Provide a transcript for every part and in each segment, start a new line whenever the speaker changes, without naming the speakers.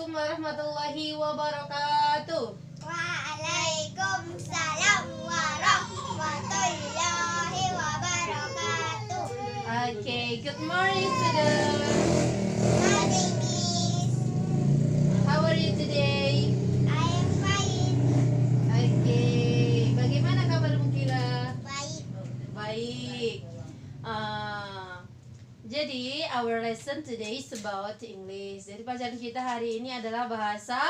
Assalamualaikum warahmatullahi wabarakatuh.
Waalaikumsalam warahmatullahi wabarakatuh.
Okay, good morning students.
Morning, Miss.
How are you today?
I am fine.
Okay, bagaimana kabarmu Kila?
Baik.
Baik. Jadi our lesson today is about English. Jadi pelajaran kita hari ini adalah bahasa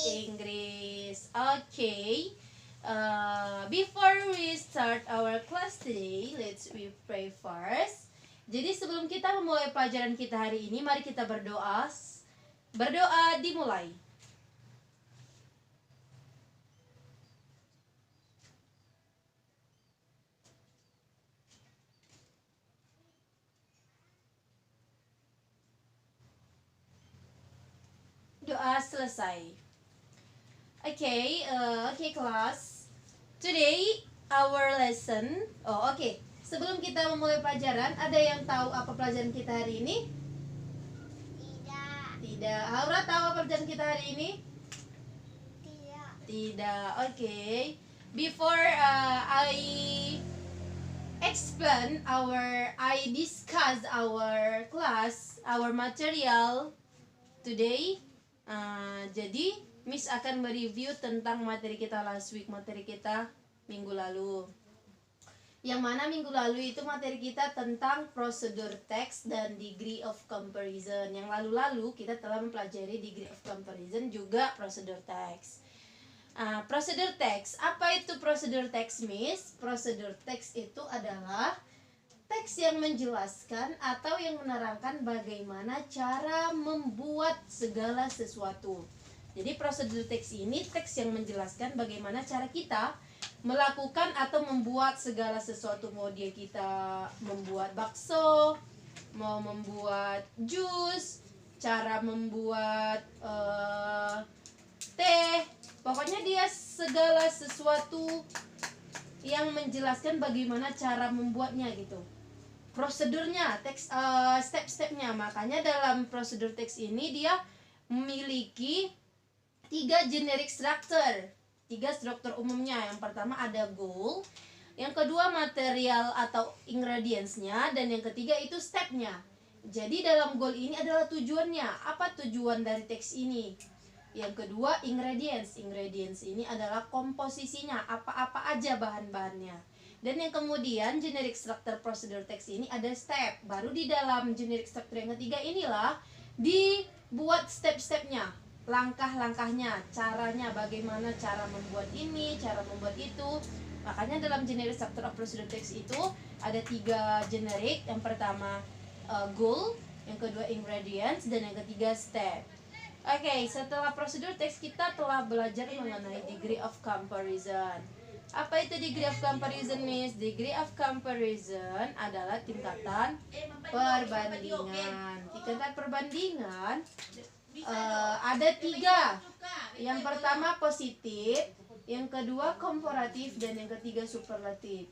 Inggris. Okay. Before we start our class today, let's we pray first. Jadi sebelum kita memulai pelajaran kita hari ini, mari kita berdoa. Berdoa dimulai. Doa selesai. Okay, class. Today our lesson. Sebelum kita memulai pelajaran, ada yang tahu apa pelajaran kita hari ini? Tidak. Aura tahu apa pelajaran kita hari ini? Tidak. Okay. Before I discuss our class, our material today. Jadi Miss akan mereview tentang materi kita last week, materi kita minggu lalu. Yang mana minggu lalu itu materi kita tentang prosedur teks dan degree of comparison. Yang lalu-lalu kita telah mempelajari degree of comparison juga prosedur teks. Prosedur teks, apa itu prosedur teks, Miss? Prosedur teks itu adalah teks yang menjelaskan atau yang menerangkan bagaimana cara membuat segala sesuatu. Jadi prosedur teks ini teks yang menjelaskan bagaimana cara kita melakukan atau membuat segala sesuatu. Mau dia kita membuat bakso, mau membuat jus, cara membuat teh. Pokoknya dia segala sesuatu yang menjelaskan bagaimana cara membuatnya gitu. Prosedurnya, teks step-stepnya. Makanya dalam prosedur teks ini dia memiliki 3 generic structure, 3 struktur umumnya. Yang pertama ada goal, yang kedua material atau ingredientsnya, dan yang ketiga itu stepnya. Jadi dalam goal ini adalah tujuannya. Apa tujuan dari teks ini? Yang kedua ingredients ini adalah komposisinya, apa-apa aja bahan-bahannya. Dan yang kemudian generic structure prosedur teks ini ada step. Baru di dalam generic structure yang ketiga inilah dibuat step-stepnya, langkah-langkahnya, caranya, bagaimana cara membuat ini, cara membuat itu. Makanya dalam generic structure of prosedur teks itu ada 3 generic. Yang pertama goal, yang kedua ingredients, dan yang ketiga step. Oke, setelah prosedur teks kita telah belajar mengenai degree of comparison. Apa itu degree of comparison, Miss? Degree of comparison adalah tingkatan perbandingan. Tingkatan perbandingan ada 3. Yang pertama positif, yang kedua komparatif, dan yang ketiga superlatif.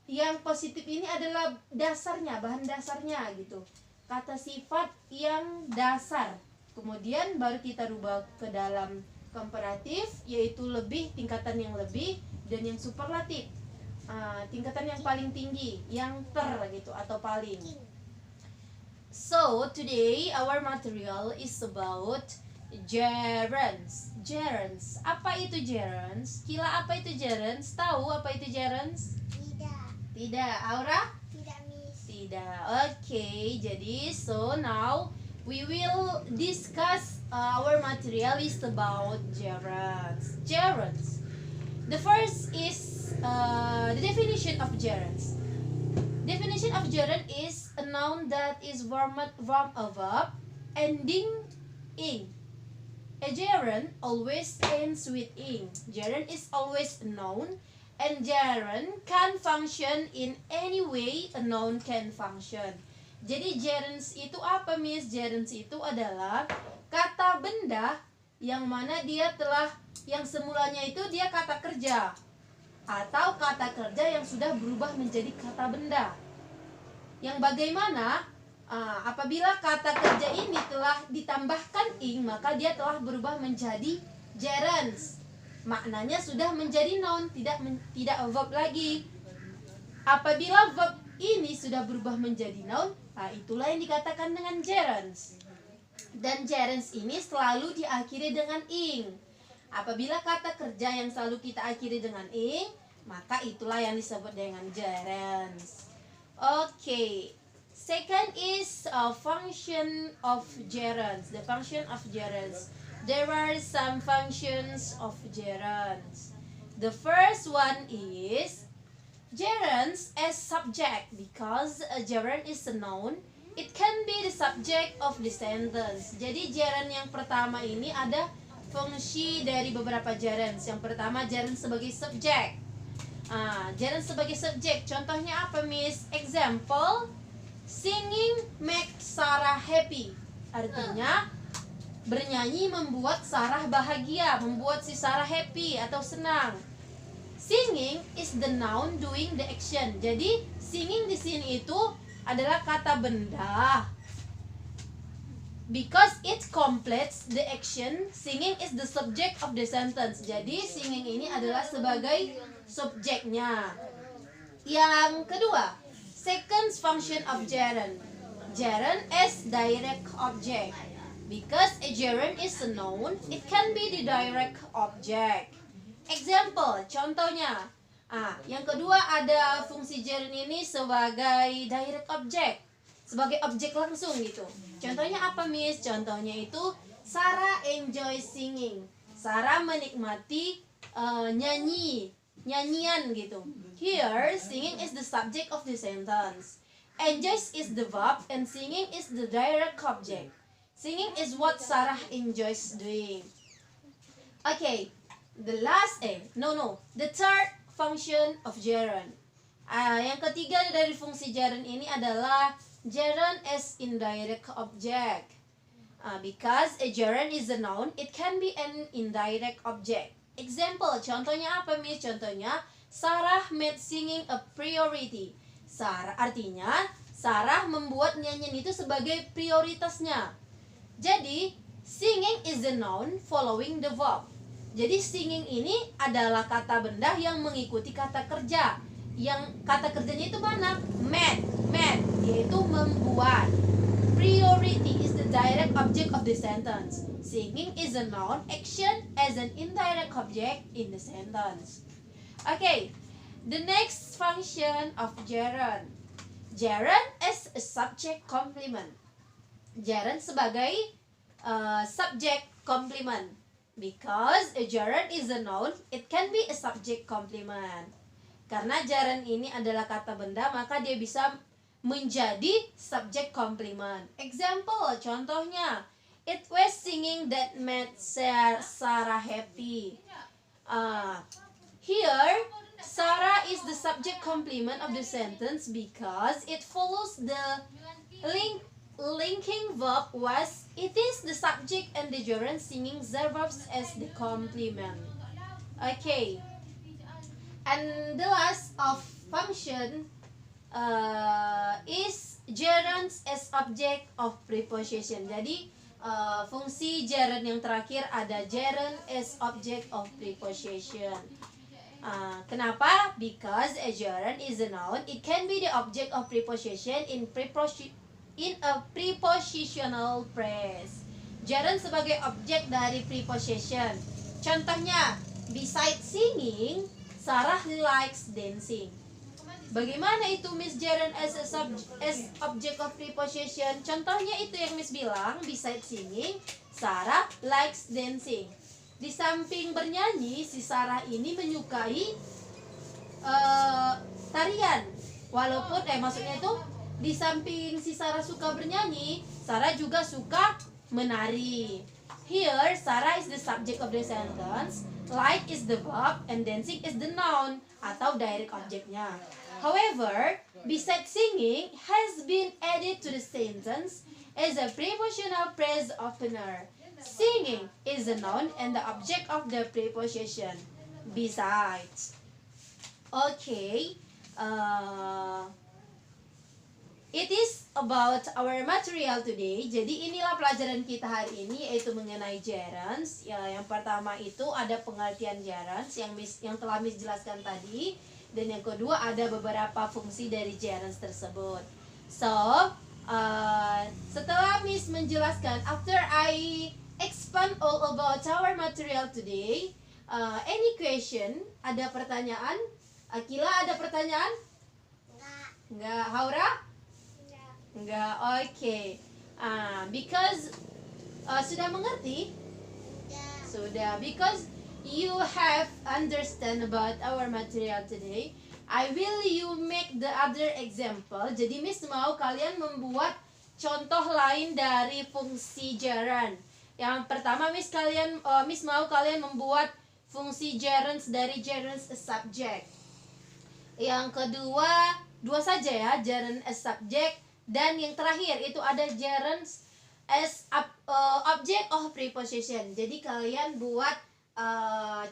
Yang positif ini adalah dasarnya, bahan dasarnya gitu. Kata sifat yang dasar. Kemudian baru kita rubah ke dalam komparatif, yaitu lebih, tingkatan yang lebih, dan yang superlatif, tingkatan yang paling tinggi, yang gitu atau paling. So today our material is about gerunds. Gerunds. Apa itu gerunds? Kila, apa itu gerunds? Tahu apa itu gerunds? Tidak. Aura?
Tidak, Miss.
Tidak. Okay, jadi so now we will discuss our material is about gerunds. Gerunds. The first is the definition of gerunds. Definition of gerund is a noun that is formed from a verb ending ing. A gerund always ends with ing. Gerund is always a noun, and gerund can function in any way a noun can function. Jadi gerunds itu apa, Miss? Gerunds itu adalah kata benda yang mana dia telah, yang semulanya itu dia kata kerja, atau kata kerja yang sudah berubah menjadi kata benda. Yang bagaimana apabila kata kerja ini telah ditambahkan ing, maka dia telah berubah menjadi gerunds. Maknanya sudah menjadi noun, tidak verb lagi. Apabila verb ini sudah berubah menjadi noun, nah itulah yang dikatakan dengan gerunds. Dan gerunds ini selalu diakhiri dengan ing. Apabila kata kerja yang selalu kita akhiri dengan ing, maka itulah yang disebut dengan gerunds. Okay. Second is a function of gerunds. The function of gerunds. There are some functions of gerunds. The first one is gerunds as subject, because a gerund is a noun. It can be the subject of the sentence. Jadi gerund yang pertama ini ada fungsi dari beberapa gerunds. Yang pertama gerund sebagai subjek. Gerund sebagai subjek. Contohnya apa, Miss? Example, singing make Sarah happy. Artinya bernyanyi membuat Sarah bahagia, membuat si Sarah happy atau senang. Singing is the noun doing the action. Jadi singing di sini itu adalah kata benda. Because it completes the action, singing is the subject of the sentence. Jadi singing ini adalah sebagai subjeknya. Yang kedua, second function of gerund. Gerund as direct object. Because a gerund is a noun, it can be the direct object. Example, contohnya. Yang kedua ada fungsi gerund ini sebagai direct object, sebagai objek langsung gitu. Contohnya apa, Miss? Contohnya itu Sarah enjoy singing. Sarah menikmati nyanyian gitu. Here, singing is the subject of the sentence. Enjoys is the verb and singing is the direct object. Singing is what Sarah enjoys doing. Okay, the third function of gerund. Yang ketiga dari fungsi gerund ini adalah gerund as indirect object. Because a gerund is a noun, it can be an indirect object. Example, contohnya apa, Miss? Contohnya, Sarah made singing a priority. Artinya, Sarah membuat nyanyian itu sebagai prioritasnya. Jadi, singing is a noun following the verb. Jadi, singing ini adalah kata benda yang mengikuti kata kerja. Yang kata kerjanya itu mana? Made, yaitu membuat. Priority is the direct object of the sentence. Singing is a noun action as an indirect object in the sentence. Okay, the next function of gerund. Gerund as a subject complement. Gerund sebagai subject complement. Because a gerund is a noun, it can be a subject complement. Karena gerund ini adalah kata benda, maka dia bisa menjadi subject complement. Example, contohnya, it was singing that made Sarah happy. Here, Sarah is the subject complement of the sentence because it follows the linking verb was. It is the subject and the gerund singing their verbs as the complement. Okay, and the last of function is gerunds as object of preposition. Jadi fungsi gerund yang terakhir ada gerund as object of preposition. Kenapa? Because a gerund is a noun, it can be the object of preposition in a prepositional phrase. Gerund sebagai objek dari preposition. Contohnya, besides singing, Sarah likes dancing. Bagaimana itu, Miss, gerund as object of preposition? Contohnya itu yang Miss bilang, besides singing, Sarah likes dancing. Di samping bernyanyi, si Sarah ini menyukai tarian. Walaupun maksudnya itu di samping si Sarah suka bernyanyi, Sarah juga suka menari. Here, Sarah is the subject of the sentence, like is the verb, and dancing is the noun atau direct objeknya. However, besides singing has been added to the sentence as a prepositional phrase opener. Singing is a noun and the object of the preposition. Besides. Okay. it is about our material today. Jadi inilah pelajaran kita hari ini, yaitu mengenai gerunds. Ya, yang pertama itu ada pengertian gerunds yang telah Miss jelaskan tadi, dan yang kedua ada beberapa fungsi dari gerunds tersebut. So, setelah Miss menjelaskan, after I expand all about our material today, any question? Ada pertanyaan? Akila, ada pertanyaan? Enggak. Haura? Enggak. Oke. Because sudah mengerti? Sudah. Because you have understand about our material today, I will you make the other example. Jadi Miss mau kalian membuat contoh lain dari fungsi gerund. Yang pertama Miss mau kalian membuat fungsi gerunds dari gerunds as subject. Yang kedua, dua saja ya, gerund as subject, dan yang terakhir itu ada gerunds as object of preposition. Jadi kalian buat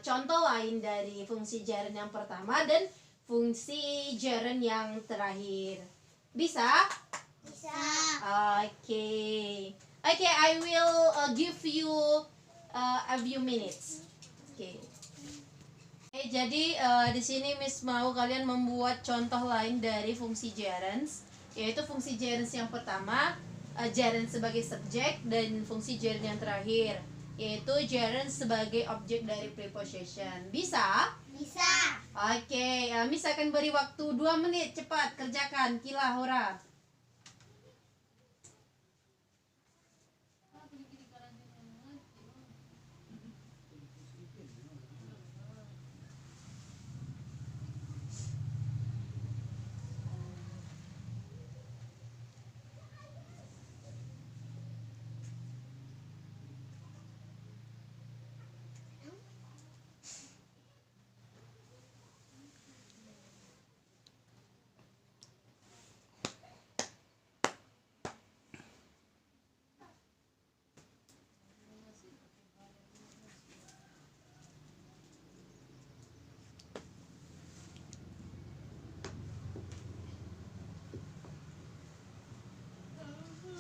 contoh lain dari fungsi gerund yang pertama dan fungsi gerund yang terakhir. Bisa?
Bisa.
Okay, I will give you a few minutes. Okay. Jadi di sini Miss mau kalian membuat contoh lain dari fungsi gerunds, yaitu fungsi gerunds yang pertama, gerund sebagai subjek, dan fungsi gerund yang terakhir, yaitu gerund sebagai objek dari preposition. Bisa?
Bisa.
Oke, Miss akan beri waktu 2 menit, cepat kerjakan. Kila, Hora.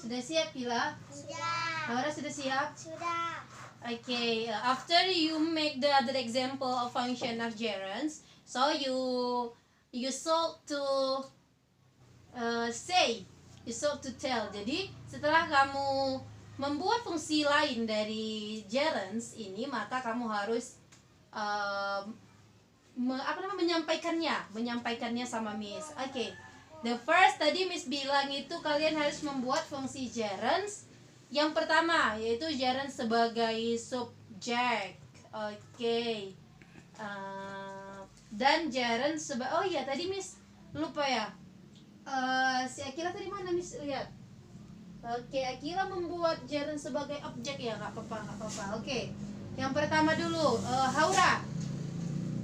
Sudah siap, Kila?
Sudah.
Hora sudah siap?
Sudah.
Okay, after you make the other example of function of gerunds, so you solve to you solve to tell. Jadi setelah kamu membuat fungsi lain dari gerunds ini, maka kamu harus menyampaikannya sama Miss. Okay. The first tadi Miss bilang itu kalian harus membuat fungsi gerunds. Yang pertama yaitu gerund sebagai subjek. Oke. Dan gerund oh iya tadi Miss lupa ya. Si Akila tadi mana Miss lihat? Oke, Akila membuat gerund sebagai objek ya, nggak apa-apa. Oke. Yang pertama dulu, Haura.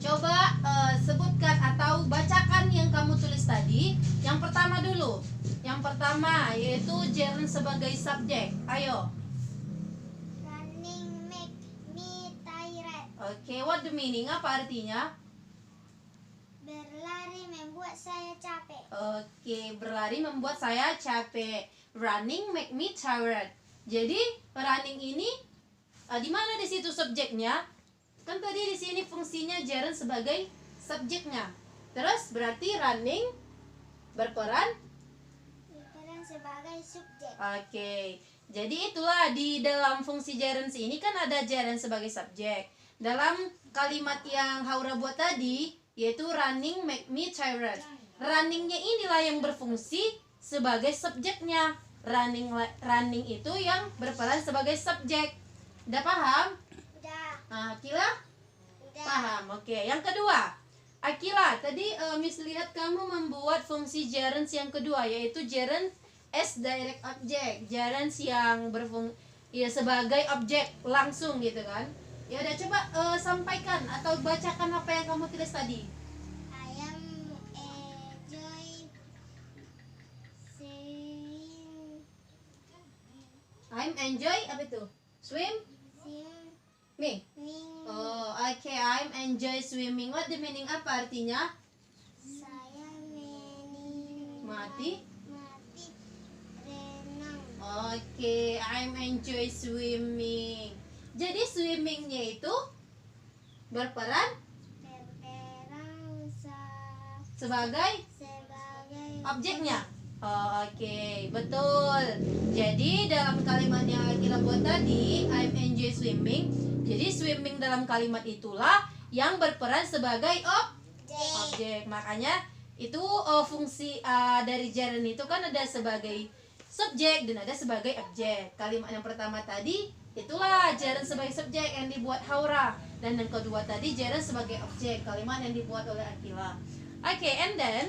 Coba sebutkan atau bacakan yang kamu tulis tadi. Yang pertama dulu. Yang pertama yaitu gerund sebagai subjek. Ayo.
Running make me tired.
Oke, what the meaning? Apa artinya?
Berlari membuat saya capek.
Oke, berlari membuat saya capek. Running make me tired. Jadi running ini di mana di situ subjeknya? Kan tadi di sini fungsinya gerund sebagai subjeknya. Terus berarti running berperan
sebagai subjek.
Oke. Jadi itulah di dalam fungsi gerunds ini kan ada gerund sebagai subjek. Dalam kalimat yang Haura buat tadi yaitu running make me tired. Runningnya inilah yang berfungsi sebagai subjeknya. Running itu yang berperan sebagai subjek. Udah paham?
Udah.
Akila?
Udah.
Paham. Oke. Yang kedua, Akila, tadi Miss lihat kamu membuat fungsi gerunds yang kedua yaitu gerund as direct object. Gerunds yang sebagai objek langsung gitu kan. Ya udah coba sampaikan atau bacakan apa yang kamu tulis tadi.
I am enjoy swimming.
I'm enjoy apa itu? Swimming? Oh, okay. I'm enjoy swimming. What the meaning? Apa artinya?
Saya
Mati Oke, I'm enjoy swimming. Jadi swimmingnya itu berperan
berperan
sebagai
sebagai
objeknya. Oke, betul. Jadi dalam kalimat yang Akila buat tadi, I'm enjoy swimming. Jadi swimming dalam kalimat itulah yang berperan sebagai objek. Makanya itu fungsi dari gerund itu kan ada sebagai subjek dan ada sebagai objek. Kalimat yang pertama tadi itulah gerund sebagai subjek yang dibuat Haura, dan yang kedua tadi gerund sebagai objek, kalimat yang dibuat oleh Akila. Oke, and then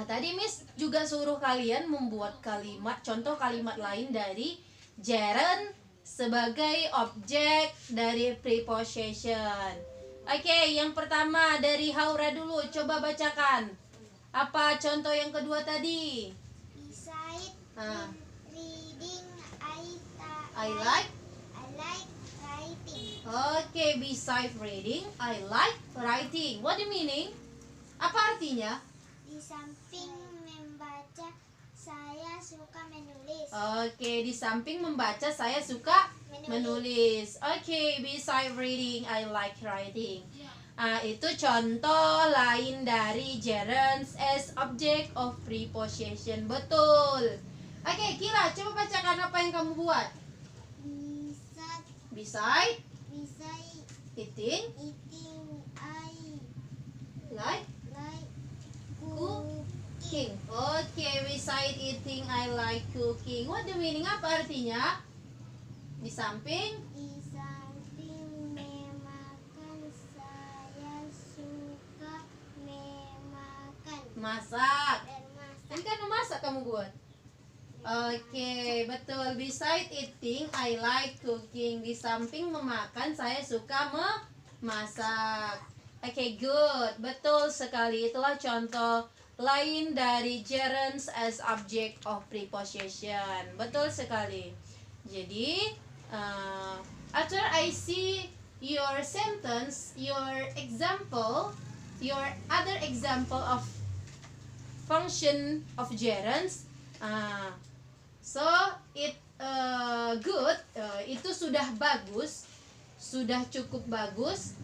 tadi Miss juga suruh kalian membuat kalimat, contoh kalimat lain dari gerund sebagai objek dari preposition. Oke, yang pertama dari Haura dulu, coba bacakan. Apa contoh yang kedua tadi?
beside reading
I like.
I like writing.
Oke, beside reading, I like writing. What the meaning? Apa artinya?
Di samping membaca saya suka menulis.
Oke, di samping membaca saya suka menulis. Oke, beside reading, I like writing. Itu contoh lain dari gerunds as object of preposition. Betul. Oke, Kira, coba bacakan apa yang kamu buat. Beside eating,
I
like
like
cooking. Oke, beside eating, I like cooking. What the meaning? Apa artinya? Di samping
Di samping memakan saya suka memakan
masak.
dan masak.
Tadi kan memasak kamu buat. Oke, betul. Beside eating, I like cooking. Di samping memakan, saya suka memasak. Oke, good. Betul sekali. Itulah contoh lain dari gerunds as object of preposition. Betul sekali. Jadi, after I see your sentence, your example, your other example of function of gerunds, so it good, itu sudah bagus, sudah cukup bagus,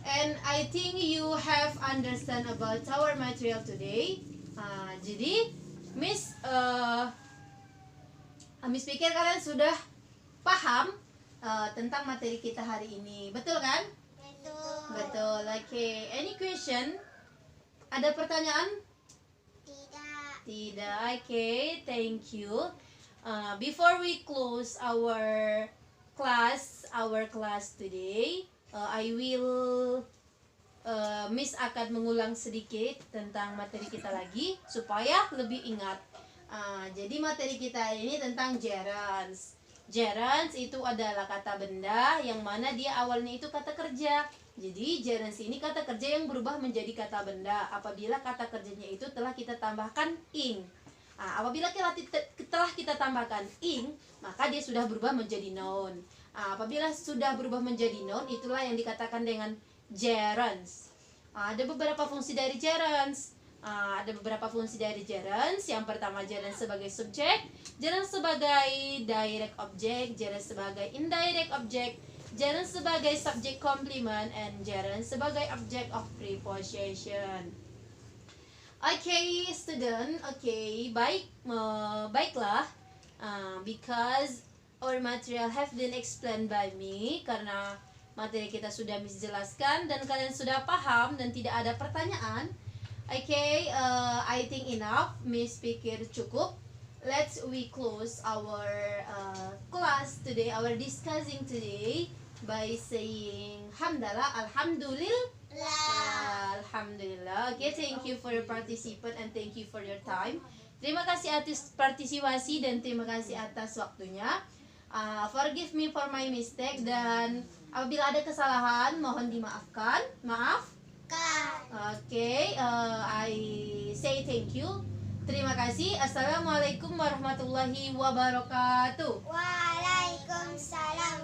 and I think you have understand about our material today. Jadi Miss pikir kalian sudah paham tentang materi kita hari ini, betul kan?
Betul.
Betul. Oke, any question? Ada pertanyaan? Tidak. Oke, thank you. Before we close our class today, I will Miss akan mengulang sedikit tentang materi kita lagi supaya lebih ingat. Jadi materi kita ini tentang gerunds. Gerunds itu adalah kata benda yang mana dia awalnya itu kata kerja. Jadi gerunds ini kata kerja yang berubah menjadi kata benda apabila kata kerjanya itu telah kita tambahkan ing. Apabila telah kita tambahkan ing, maka dia sudah berubah menjadi noun. Apabila sudah berubah menjadi noun, itulah yang dikatakan dengan gerunds. Ada beberapa fungsi dari gerunds. Yang pertama, gerunds sebagai subjek, gerunds sebagai direct object, gerunds sebagai indirect object, gerunds sebagai subject complement, and gerunds sebagai object of preposition. Okay, student. Okay, baiklah. Because our material have been explained by me, karena materi kita sudah Miss jelaskan dan kalian sudah paham dan tidak ada pertanyaan. Okay, I think enough. Miss pikir cukup. Let's we close our class today, our discussing today by saying hamdalah, alhamdulillah. Okay, thank you for your participant and thank you for your time. Terima kasih atas partisipasi dan terima kasih atas waktunya. Forgive me for my mistake, dan apabila ada kesalahan mohon dimaafkan. Maaf. Okay, I say thank you. Terima kasih. Assalamualaikum warahmatullahi wabarakatuh.
Waalaikumsalam